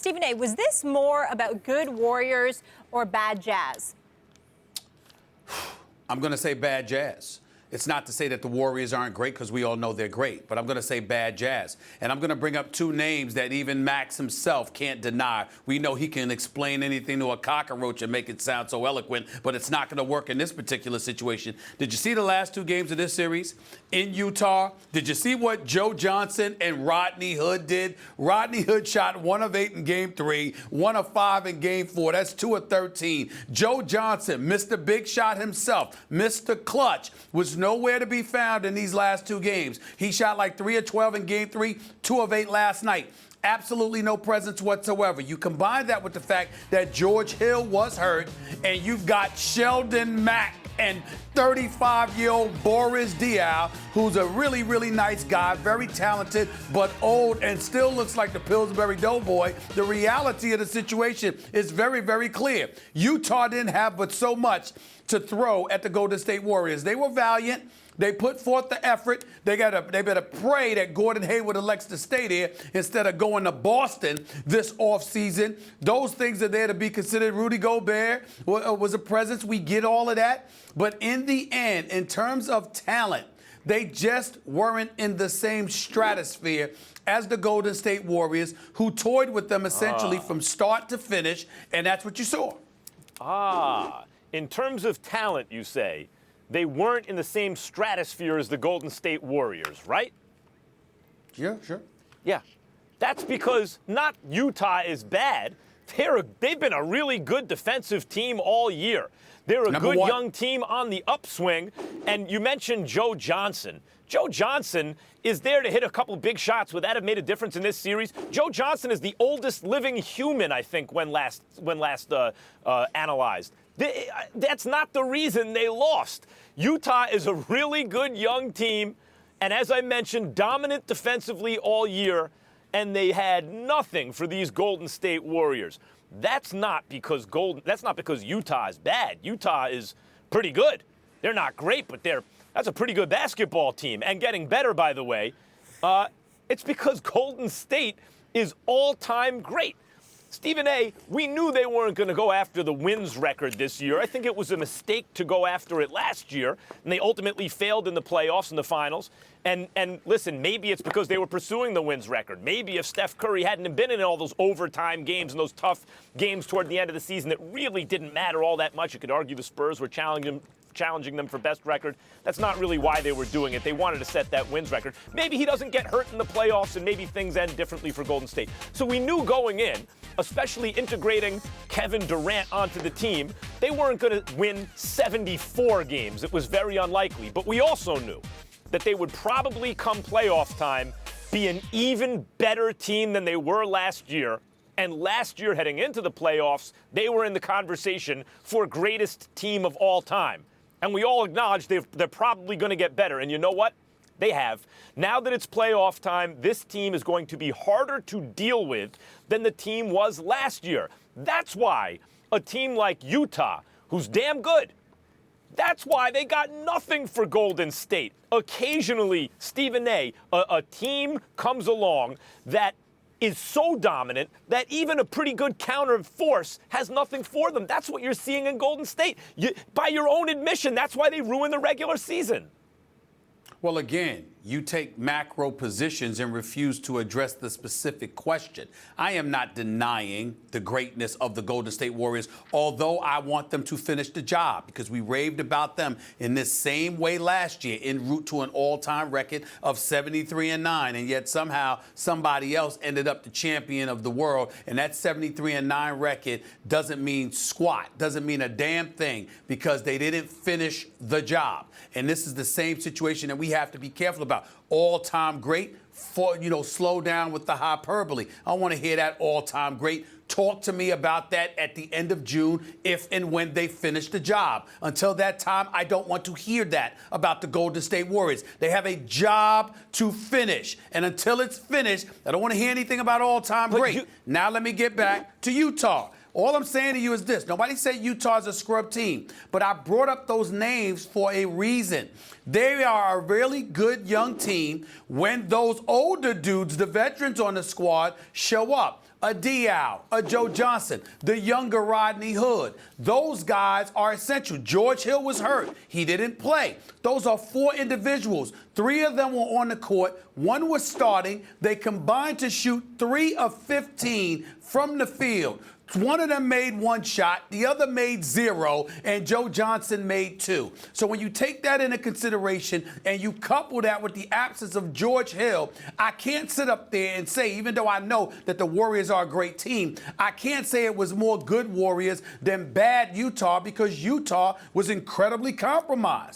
Stephen A., was this more about good Warriors or bad Jazz? I'm going to say bad Jazz. It's not to say that the Warriors aren't great, because we all know they're great, but I'm going to say bad Jazz. And I'm going to bring up two names that even Max himself can't deny. We know he can explain anything to a cockroach and make it sound so eloquent, but it's not going to work in this particular situation. Did you see the last two games of this series in Utah? Did you see what Joe Johnson and Rodney Hood did? Rodney Hood shot 1 of 8 in Game 3, 1 of 5 in Game 4. That's 2 of 13. Joe Johnson, Mr. Big Shot himself, Mr. Clutch, was nowhere to be found in these last two games. He shot like 3 of 12 in Game 3, 2 of 8 last night. Absolutely no presence whatsoever. You combine that with the fact that George Hill was hurt, and you've got Sheldon Mack and 35-year-old Boris Diaw, who's a really, really nice guy, very talented, but old and still looks like the Pillsbury Doughboy. The reality of the situation is very, very clear. Utah didn't have but so much to throw at the Golden State Warriors. They were valiant. They put forth the effort. They better pray that Gordon Hayward elects to stay there instead of going to Boston this offseason. Those things are there to be considered. Rudy Gobert was a presence. We get all of that. But in the end, in terms of talent, they just weren't in the same stratosphere as the Golden State Warriors, who toyed with them essentially from start to finish, and that's what you saw. In terms of talent, you say, they weren't in the same stratosphere as the Golden State Warriors, right? Yeah, sure. Yeah. That's because not Utah is bad. They've been a really good defensive team all year. They're a good young team on the upswing. And you mentioned Joe Johnson. Joe Johnson is there to hit a couple big shots. Would that have made a difference in this series? Joe Johnson is the oldest living human, I think, when last analyzed. That's not the reason they lost. Utah is a really good young team, and as I mentioned, dominant defensively all year, and they had nothing for these Golden State Warriors. That's not because Utah is bad. Utah is pretty good. They're not great, but that's a pretty good basketball team, and getting better, by the way. It's because Golden State is all-time great. Stephen A., we knew they weren't going to go after the wins record this year. I think it was a mistake to go after it last year, and they ultimately failed in the playoffs and the finals. And listen, maybe it's because they were pursuing the wins record. Maybe if Steph Curry hadn't been in all those overtime games and those tough games toward the end of the season that really didn't matter all that much, you could argue the Spurs were challenging them for best record. That's not really why they were doing it. They wanted to set that wins record. Maybe he doesn't get hurt in the playoffs, and maybe things end differently for Golden State. So we knew going in, especially integrating Kevin Durant onto the team, they weren't going to win 74 games. It was very unlikely. But we also knew that they would probably, come playoff time, be an even better team than they were last year. And last year, heading into the playoffs, they were in the conversation for greatest team of all time. And we all acknowledge they're probably going to get better. And you know what? They have. Now that it's playoff time, this team is going to be harder to deal with than the team was last year. That's why a team like Utah, who's damn good, that's why they got nothing for Golden State. Occasionally, Stephen A., a team comes along that is so dominant that even a pretty good counter force has nothing for them. That's what you're seeing in Golden State. By your own admission, that's why they ruined the regular season. Well, again, you take macro positions and refuse to address the specific question. I am not denying the greatness of the Golden State Warriors, although I want them to finish the job, because we raved about them in this same way last year, en route to an all-time record of 73-9, and yet somehow somebody else ended up the champion of the world, and that 73-9 record doesn't mean squat, doesn't mean a damn thing, because they didn't finish the job. And this is the same situation that we have to be careful about. All-time great, slow down with the hyperbole. I want to hear that all-time great. Talk to me about that at the end of June, if and when they finish the job. Until that time, I don't want to hear that about the Golden State Warriors. They have a job to finish. And until it's finished, I don't want to hear anything about all-time great. Now let me get back to Utah. All I'm saying to you is this. Nobody said Utah's a scrub team, but I brought up those names for a reason. They are a really good young team when those older dudes, the veterans on the squad, show up. a Diao, a Joe Johnson, the younger Rodney Hood. Those guys are essential. George Hill was hurt. He didn't play. Those are 4 individuals. 3 of them were on the court. 1 was starting. They combined to shoot 3 of 15 from the field. 1 of them made 1 shot, the other made 0, and Joe Johnson made 2. So when you take that into consideration and you couple that with the absence of George Hill, I can't sit up there and say, even though I know that the Warriors are a great team, I can't say it was more good Warriors than bad Utah, because Utah was incredibly compromised.